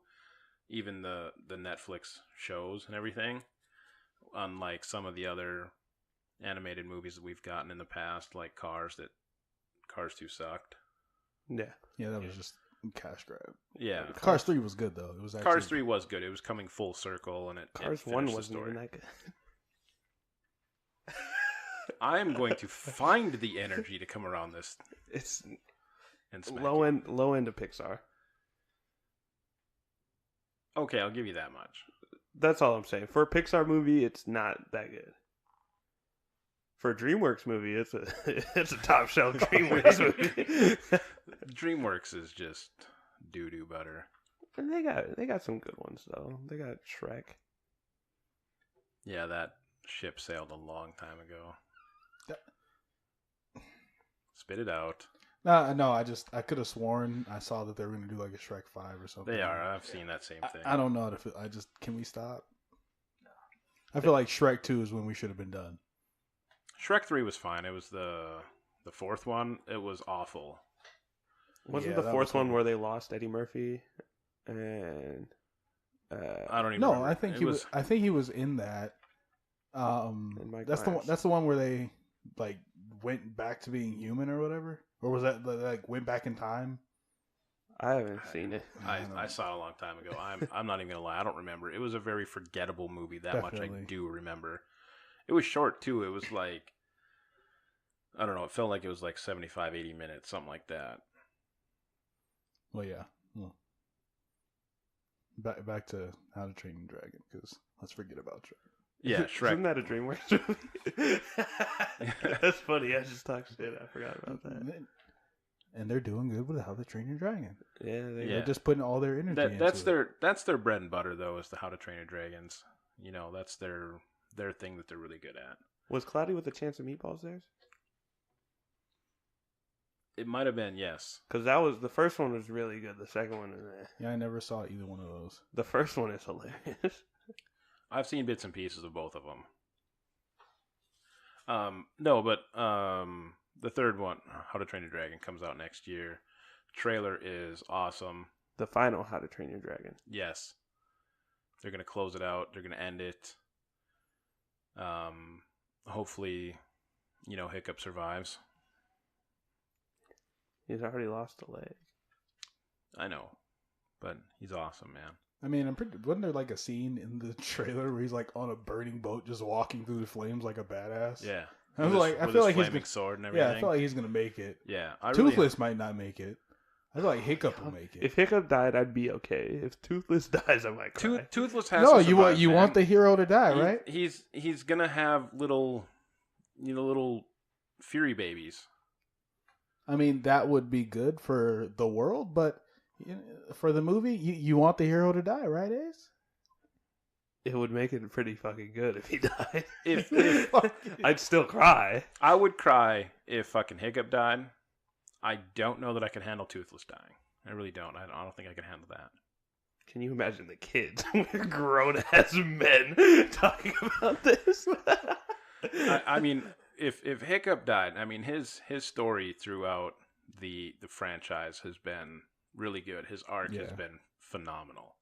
even the Netflix shows and everything. Unlike some of the other animated movies that we've gotten in the past, like Cars 2 sucked. Yeah. Yeah, that was just cash grab. Yeah. Cars 3 was good, though. It was actually... Cars 3 was good. It was coming full circle, and it Cars it 1 finished the wasn't story. even that good. I am going to find the energy to come around this. It's And smack low you. end of Pixar. Okay, I'll give you that much. That's all I'm saying. For a Pixar movie, it's not that good. For a DreamWorks movie, it's a top shelf DreamWorks movie. DreamWorks is just doo-doo butter. And they got some good ones though. They got Shrek. Yeah, that ship sailed a long time ago. Spit it out. No, I could have sworn I saw that they were going to do like a Shrek 5 or something. They are. I've seen that same thing. I don't know how to feel. Can we stop? I feel like Shrek 2 is when we should have been done. Shrek 3 was fine. It was the fourth one. It was awful. Wasn't Yeah, the that fourth was one cool. where they lost Eddie Murphy? And I don't even No, remember. I think he was in that. Mike That's the one. Myers. That's the one where they like went back to being human or whatever, or was that like went back in time? I haven't seen it. I saw it a long time ago. I'm not even gonna lie. I don't remember. It was a very forgettable movie. That much I Definitely. do remember. It was short too. It was like, I don't know. It felt like it was like 75, 80 minutes, something like that. Well, yeah. Well, back to How to Train Your Dragon, because let's forget about Shrek. Yeah, Shrek. Isn't that a DreamWorks movie? That's funny. I just talked shit. I forgot about that. And they're doing good with How to Train Your Dragon. Yeah, Yeah. They're just putting all their energy into it. That's their bread and butter though. Is the How to Train Your Dragons. You know, that's their thing that they're really good at. Was Cloudy with a Chance of Meatballs theirs? It might have been, yes. Because that was the first one was really good. The second one, Yeah, I never saw either one of those. the first one is hilarious. I've seen bits and pieces of both of them. No, but the third one, How to Train Your Dragon, comes out next year. Trailer is awesome. The final How to Train Your Dragon. Yes, they're gonna close it out. They're gonna end it. Hopefully, Hiccup survives. He's already lost a leg. I know, but he's awesome, man. I mean, wasn't there like a scene in the trailer where he's like on a burning boat, just walking through the flames like a badass? Yeah, I was With like, his- I with feel his like he's flaming gonna, sword and everything. yeah, I feel like he's gonna make it. Yeah, I Toothless might not make it. I feel like Hiccup will make it. If Hiccup died, I'd be okay. If Toothless dies, I might cry. Toothless has No, to you want survive, man. want the hero to die, right? He's gonna have little Fury babies. I mean, that would be good for the world, but for the movie, you want the hero to die, right, Ace? It would make it pretty fucking good if he died. If I'd still cry. I would cry if fucking Hiccup died. I don't know that I can handle Toothless dying. I really don't. I don't think I can handle that. Can you imagine the kids? We're grown ass men talking about this. I mean, if Hiccup died, I mean his story throughout the franchise has been really good. His arc has been phenomenal.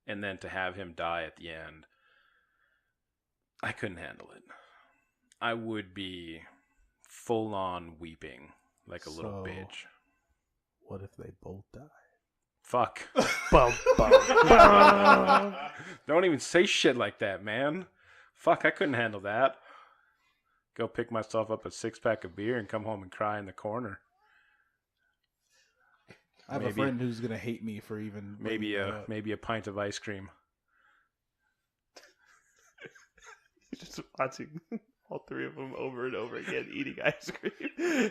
And then to have him die at the end, I couldn't handle it. I would be full on weeping like a little So- bitch. What if they both die? Fuck. Bum, bum, bum. Don't even say shit like that, man. Fuck, I couldn't handle that. Go pick myself up a 6-pack of beer and come home and cry in the corner. I have a Maybe- friend who's gonna hate me for even Maybe bringing that up. a pint of ice cream. Just watching all three of them over and over again eating ice cream.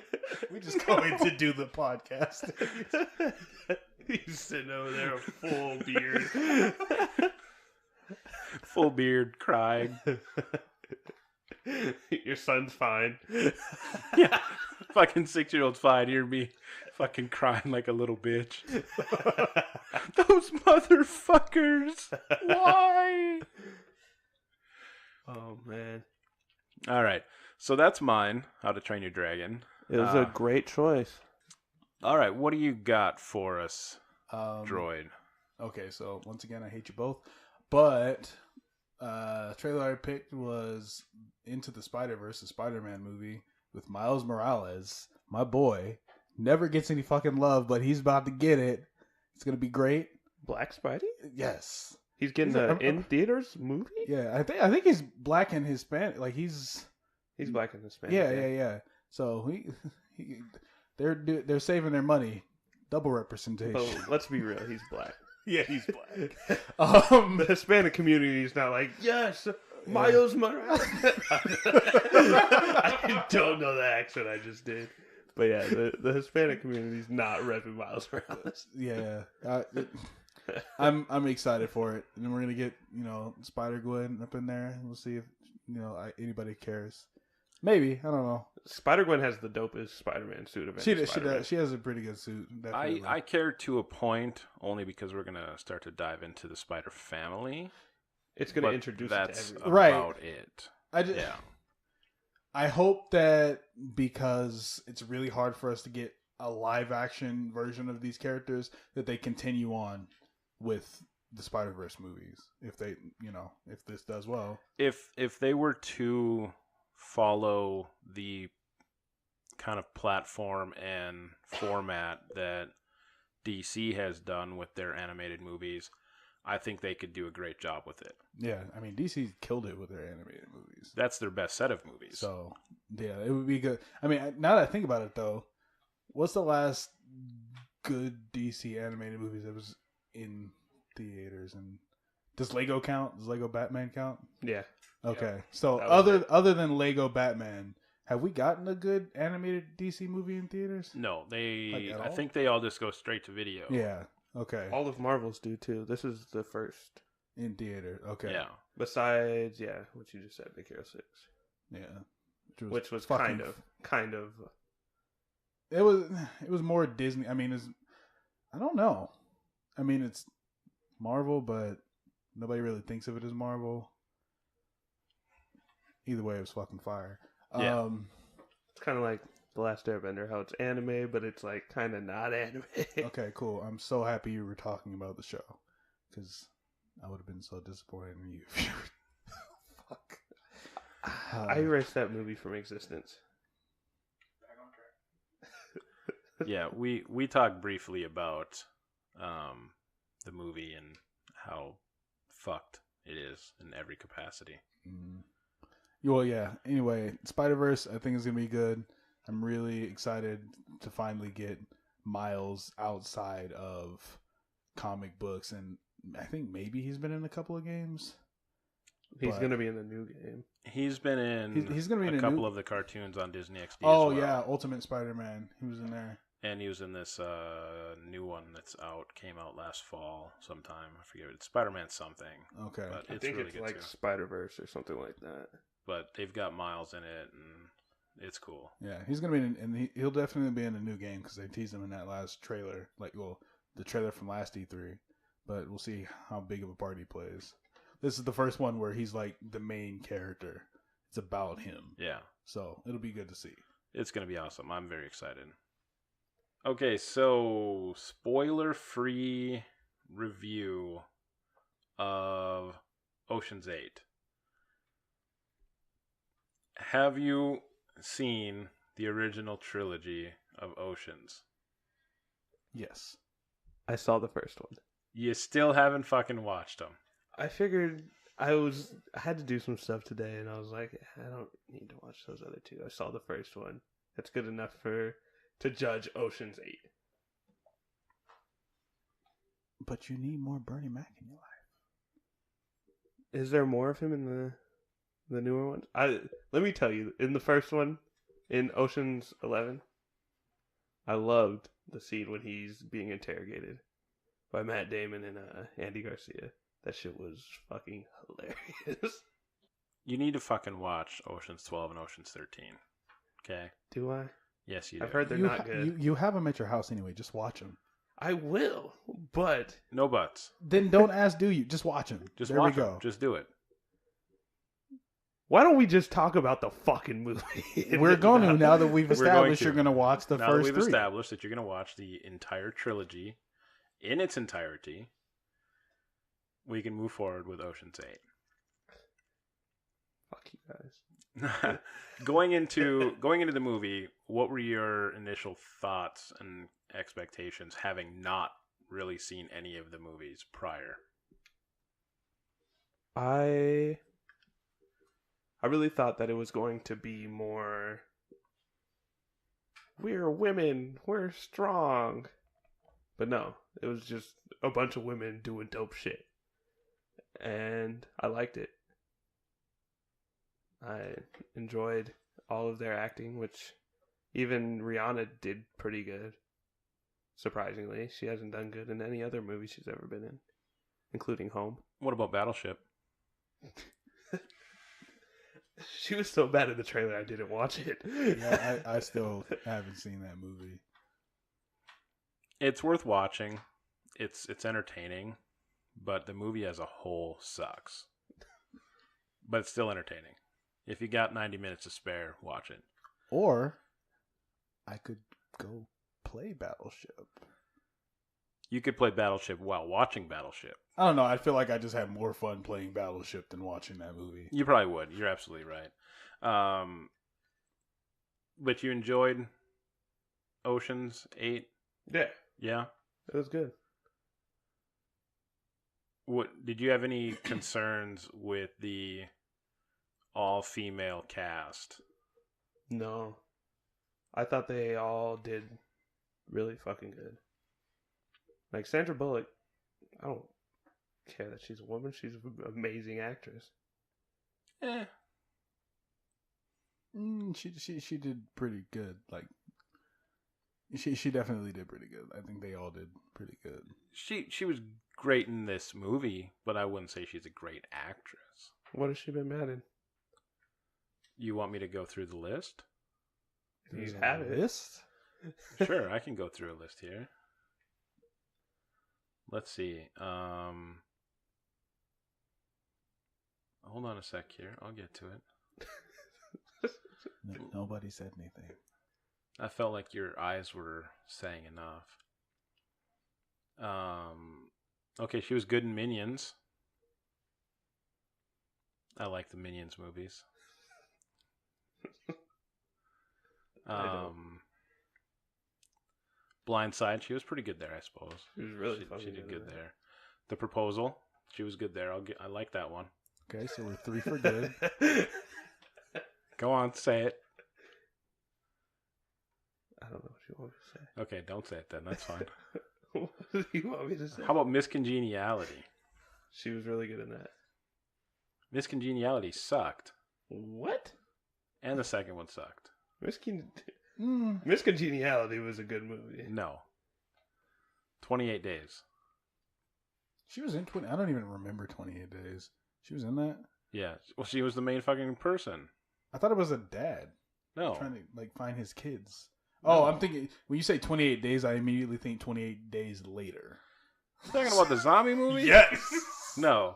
We just going to do the podcast. He's sitting over there, a full beard. Full beard, crying. Your son's fine. Yeah, fucking 6-year-old's fine. Hear me fucking crying like a little bitch. Those motherfuckers. Why? Oh man, All right, so that's mine. How to Train Your Dragon. it was a great choice. All right, what do you got for us, Droid? Okay, so once again, I hate you both. But trailer I picked was Into the Spider-Verse, the Spider-Man movie with Miles Morales, my boy. Never gets any fucking love, but he's about to get it. It's gonna be great. Black Spidey? Yes. He's getting an in theaters movie? Yeah, I think he's black and Hispanic. Like he's black and Hispanic. yeah. So they're saving their money. Double representation. Oh, let's be real. He's black. Yeah, he's black. The Hispanic community is not like, yes, Miles Morales. I don't know the accent I just did. But yeah, the Hispanic community is not repping Miles Morales. Yeah. I'm excited for it. And then we're going to get, Spider-Gwen up in there. We'll see if, anybody cares. Maybe. I don't know. Spider-Gwen has the dopest Spider-Man suit of any Spider-Man. She has a pretty good suit. Definitely. I care to a point, only because we're going to start to dive into the Spider family. It's going to introduce that's it to everyone. about it. I hope that because it's really hard for us to get a live action version of these characters, that they continue on with the Spider-Verse movies. If they, if this does well. If they were to follow the kind of platform and format that DC has done with their animated movies, I think they could do a great job with it. Yeah, I mean, DC killed it with their animated movies. That's their best set of movies. So, yeah, it would be good. I mean, now that I think about it, though, what's the last good DC animated movies that was in theaters? And does Lego count? Does Lego Batman count? Yeah. Okay. So, That other than Lego Batman, have we gotten a good animated DC movie in theaters? No, Like, I think they all just go straight to video. Yeah. Okay. All of Marvel's do too. This is the first. In theater. Okay. Yeah. Besides, what you just said, Big Hero 6. Yeah. Which was fucking kind of. It was more Disney. I mean, I don't know. I mean, it's Marvel, but nobody really thinks of it as Marvel. Either way, it was fucking fire. Yeah. It's kind of like The Last Airbender, how it's anime, but it's like kind of not anime. Okay, cool. I'm so happy you were talking about the show, because I would have been so disappointed in you. Fuck. I erased that movie from existence. Yeah, we talked briefly about the movie and how fucked it is in every capacity. Well, yeah. Anyway, Spider-Verse, I think is going to be good. I'm really excited to finally get Miles outside of comic books, and I think maybe he's been in a couple of games. He's going to be in the new game. He's been in he's going to be in a couple of the cartoons on Disney XD. Oh, as well. yeah, Ultimate Spider-Man. He was in there. And he was in this new one that's came out last fall sometime. I forget it. It's Spider-Man something. Okay. But I it's think really it's good like too. Spider-Verse or something like that. But they've got Miles in it, and it's cool. Yeah, he's gonna be in, and he'll definitely be in a new game because they teased him in that last trailer. The trailer from last E3. But we'll see how big of a part he plays. This is the first one where he's like the main character. It's about him. Yeah. So it'll be good to see. It's going to be awesome. I'm very excited. Okay, so spoiler-free review of Ocean's 8. Have you seen the original trilogy of Oceans? Yes. I saw the first one. You still haven't fucking watched them. I figured I had to do some stuff today, and I was like, I don't need to watch those other two. I saw the first one. That's good enough to judge Ocean's 8. But you need more Bernie Mac in your life. Is there more of him in the newer ones? Let me tell you, in the first one, in Ocean's 11, I loved the scene when he's being interrogated by Matt Damon and Andy Garcia. That shit was fucking hilarious. You need to fucking watch Ocean's 12 and Ocean's 13. Okay? Do I? Yes, you do. I've heard they're not good. You have them at your house anyway. Just watch them. I will, but No buts. Then don't ask, do you? Just watch them. Just there watch we go. them. Just do it. why don't we just talk about the fucking movie? We're going to now that we've We're going established to. you're going to watch the now first that we've three. established that you're going to watch the entire trilogy in its entirety, we can move forward with Ocean's 8. Fuck you guys. Going into the movie, what were your initial thoughts and expectations, having not really seen any of the movies prior? I really thought that it was going to be more, we're women, we're strong. But no, it was just a bunch of women doing dope shit. And I liked it. I enjoyed all of their acting, which even Rihanna did pretty good. Surprisingly, she hasn't done good in any other movie she's ever been in, including Home. What about Battleship? She was so bad in the trailer, I didn't watch it. Yeah, I still haven't seen that movie. It's worth watching. It's entertaining, but the movie as a whole sucks. But it's still entertaining. If you got 90 minutes to spare, watch it. Or I could go play Battleship. You could play Battleship while watching Battleship. I don't know. I feel like I just had more fun playing Battleship than watching that movie. You probably would. You're absolutely right. But you enjoyed Ocean's 8? Yeah, Yeah? it was good. What did you have any concerns with the all-female cast? No. I thought they all did really fucking good. Like Sandra Bullock, I don't care that she's a woman. She's an amazing actress. She did pretty good. Like she definitely did pretty good. I think they all did pretty good. She was great in this movie, but I wouldn't say she's a great actress. What has she been mad in? You want me to go through the list? Do you There's have a it? list? Sure, I can go through a list here. Let's see. Hold on a sec here. I'll get to it. Nobody said anything. I felt like your eyes were saying enough. Okay, she was good in Minions. I like the Minions movies. Blindside, she was pretty good there, I suppose. She was really fucking She did good there. there. The Proposal, she was good there. I like that one. Okay, so we're 3 for good. Go on, say it. I don't know what you want me to say. Okay, don't say it then. That's fine. What do you want me to say? How about Miss Congeniality? She was really good in that. Miss Congeniality sucked. What? And the second one sucked. Miss Congeniality was a good movie. No. 28 Days. She was in 20. I don't even remember 28 Days. She was in that? Yeah. Well, she was the main fucking person. I thought it was a dad No. trying to like find his kids. Oh, I'm thinking when you say 28 Days, I immediately think 28 Days Later. You talking about the zombie movie? Yes! No.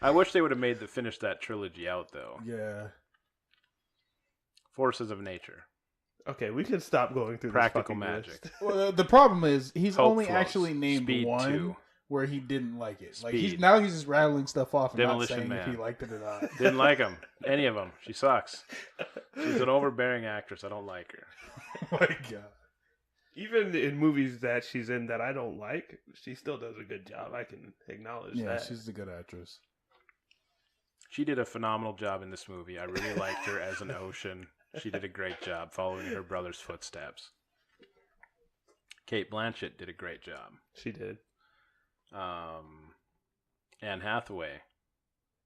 I wish they would have finished that trilogy out, though. Yeah. Forces of Nature. Okay, we can stop going through Practical this magic. list. Well, the problem is he's Hope only Flows. actually named Speed one 2. where he didn't like it. Like Speed. he's just rattling stuff off and Demolition not saying Man. if he liked it or not. Didn't like him. Any of them. She sucks. She's an overbearing actress. I don't like her. Oh my god. Even in movies that she's in that I don't like, she still does a good job. I can acknowledge Yeah, that. she's a good actress. She did a phenomenal job in this movie. I really liked her as an ocean. She did a great job following her brother's footsteps. Kate Blanchett did a great job. She did. Anne Hathaway.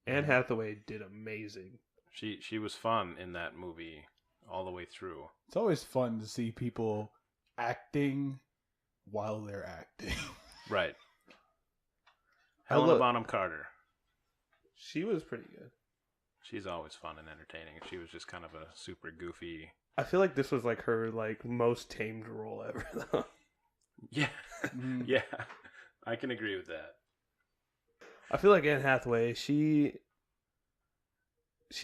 Anne Hathaway did amazing. She was fun in that movie all the way through. It's always fun to see people acting while they're acting. Right. I Helena look- Bonham Carter. She was pretty good. She's always fun and entertaining. She was just kind of a super goofy. I feel like this was like her like most tamed role ever though. Yeah, Mhm. yeah, I can agree with that. I feel like Anne Hathaway, she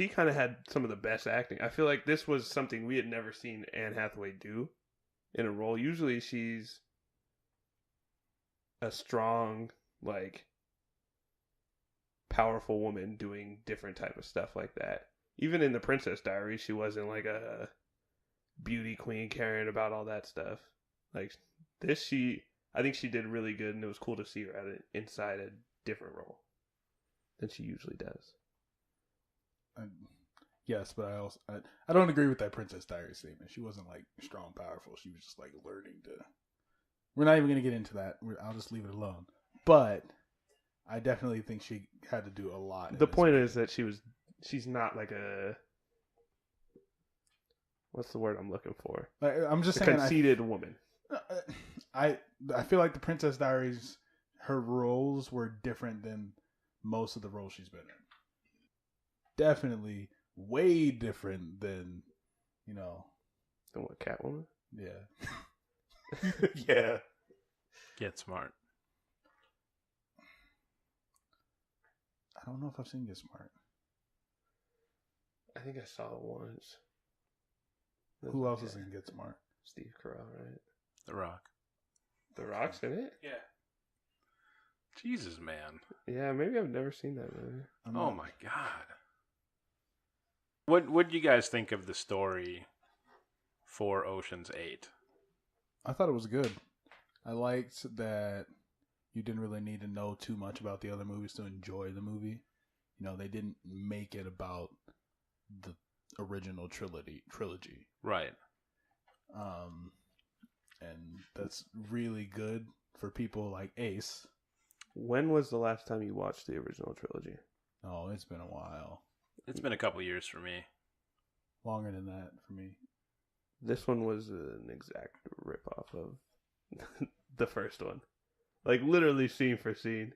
kind of had some of the best acting. I feel like this was something we had never seen Anne Hathaway do in a role. Usually she's a strong, like, powerful woman doing different type of stuff like that. Even in the Princess Diaries, she wasn't like a beauty queen caring about all that stuff. Like this, I think she did really good, and it was cool to see her at it inside a different role than she usually does. Yes, but I don't agree with that Princess Diaries statement. She wasn't like strong, powerful. She was just like learning to. We're not even going to get into that. I'll just leave it alone. But I definitely think she had to do a lot. The point is that she's not like a. What's the word I'm looking for? I'm just a saying. Conceited woman. I feel like the Princess Diaries, her roles were different than most of the roles she's been in. Definitely way different than, Than what, Catwoman? Yeah. Yeah. Get smart. I don't know if I've seen Get Smart. I think I saw it once. Who else is in Get Smart? Steve Carell, right? The Rock. The Rock's in it? Yeah. Jesus, man. Yeah, maybe I've never seen that movie. Oh my God. What do you guys think of the story for Ocean's 8? I thought it was good. I liked that you didn't really need to know too much about the other movies to enjoy the movie. They didn't make it about the original trilogy. Right. And that's really good for people like Ace. When was the last time you watched the original trilogy? Oh, it's been a while. It's been a couple years for me. Longer than that for me. This one was an exact ripoff of the first one. Like, literally scene for scene.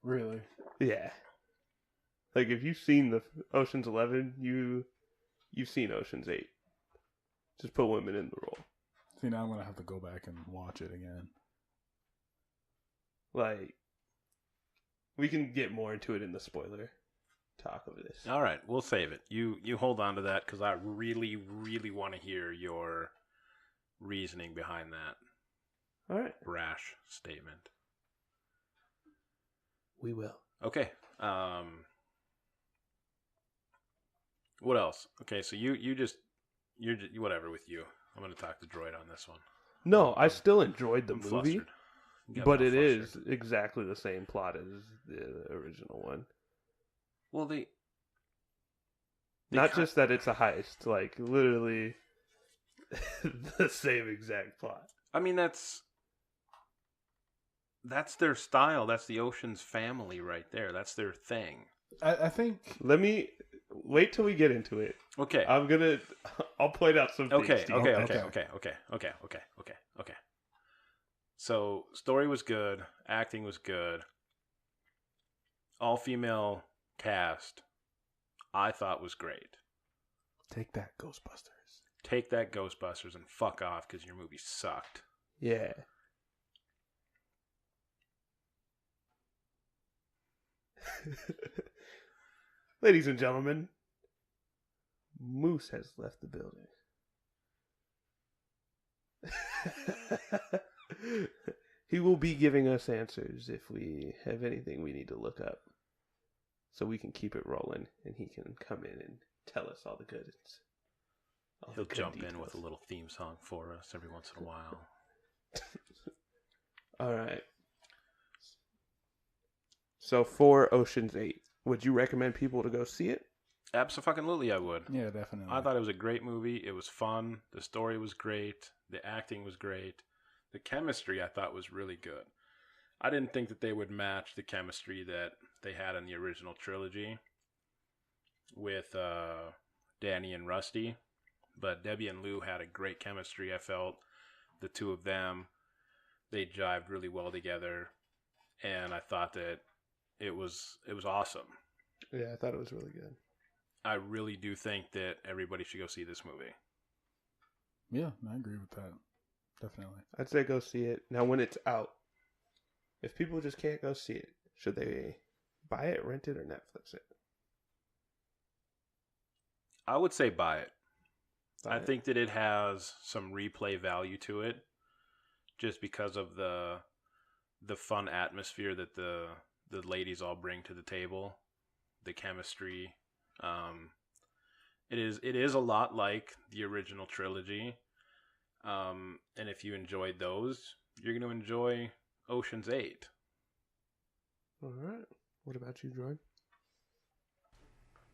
Really? Yeah. Like, if you've seen the Ocean's 11, you've seen Ocean's 8. Just put women in the role. See, now I'm going to have to go back and watch it again. Like, we can get more into it in the spoiler talk of this. All right, we'll save it. You hold on to that because I really, really want to hear your reasoning behind that. All right. Brash statement. We will. Okay. What else? Okay, so you're whatever with you. I'm going to talk to Droid on this one. No, I still enjoyed the I'm movie, flustered. Got but me it all is flustered. exactly the same plot as the original one. Well, they Not just that it's a heist, like literally the same exact plot. I mean, that's their style. That's the Ocean's family right there. That's their thing. I think... Let me wait till we get into it. Okay. I'll point out some things. Okay. Steve. Okay. So, story was good. Acting was good. All female cast, I thought was great. Take that, Ghostbusters. Take that, Ghostbusters, and fuck off because your movie sucked. Yeah. Ladies and gentlemen, Moose has left the building. He will be giving us answers if we have anything we need to look up, so we can keep it rolling, and he can come in and tell us all the goods. He'll jump in with a little theme song for us every once in a while. All right. So for Ocean's 8, would you recommend people to go see it? Absolutely, I would. Yeah, definitely. I thought it was a great movie. It was fun. The story was great. The acting was great. The chemistry, I thought, was really good. I didn't think that they would match the chemistry that they had in the original trilogy with Danny and Rusty. But Debbie and Lou had a great chemistry, I felt. The two of them, they jived really well together. And I thought that it was awesome. Yeah, I thought it was really good. I really do think that everybody should go see this movie. Yeah, I agree with that. Definitely. I'd say go see it. Now, when it's out, if people just can't go see it, should they buy it, rent it, or Netflix it? I would say buy it. Buy I it. think that it has some replay value to it, just because of the fun atmosphere that the ladies all bring to the table, the chemistry. It is a lot like the original trilogy, and if you enjoyed those, you're going to enjoy Ocean's 8. All right. What about you, Jordan?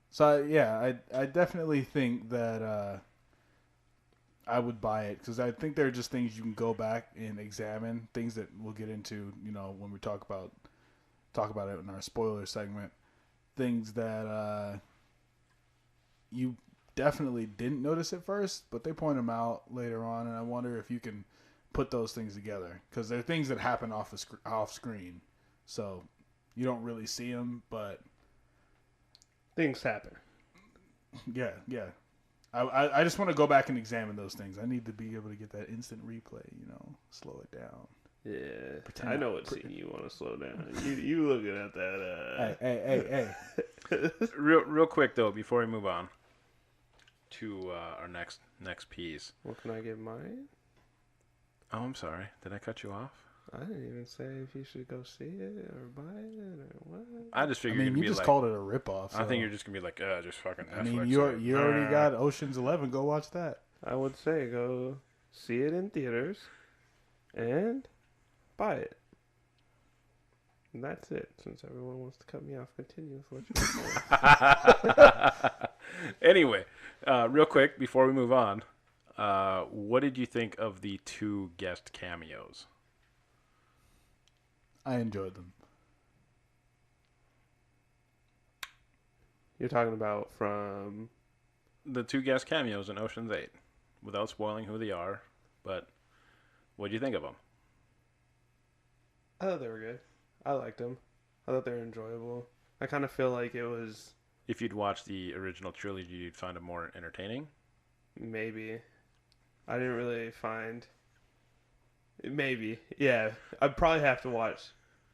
So I definitely think that I would buy it because I think there are just things you can go back and examine, things that we'll get into, when we talk about it in our spoiler segment, things that you definitely didn't notice at first, but they point them out later on, and I wonder if you can put those things together because they're things that happen off screen, so you don't really see them, but Things happen. yeah. I just want to go back and examine those things. I need to be able to get that instant replay, slow it down. Yeah, Pretend I know what scene you want to slow down. You looking at that? Hey. Real quick though, before we move on to our next piece. What can I get mine? Oh, I'm sorry. Did I cut you off? I didn't even say if you should go see it or buy it or what. I just I figured mean, you're gonna you be just like, call it a ripoff. So. I think you're just gonna be like, just fucking. I mean, Netflix you it. already got Ocean's 11. Go watch that. I would say go see it in theaters and buy it. And that's it. Since everyone wants to cut me off, continue with what you're saying. Anyway, real quick before we move on, what did you think of the 2 guest cameos? I enjoyed them. You're talking about from The 2 guest cameos in Ocean's 8, without spoiling who they are, but what do you think of them? I thought they were good. I liked them. I thought they were enjoyable. I kind of feel like it was If you'd watched the original trilogy, you'd find them more entertaining. maybe. I didn't really find. Maybe. Yeah. I'd probably have to watch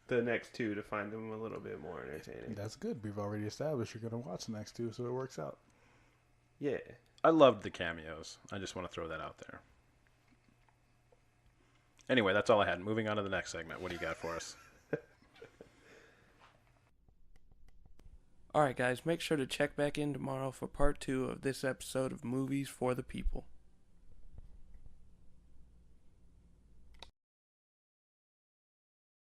the next 2 to find them a little bit more entertaining. That's good. We've already established you're going to watch the next 2, so it works out. Yeah. I loved the cameos. I just want to throw that out there. Anyway, that's all I had. Moving on to the next segment. What do you got for us? All right, guys. Make sure to check back in tomorrow for part 2 of this episode of Movies for the People.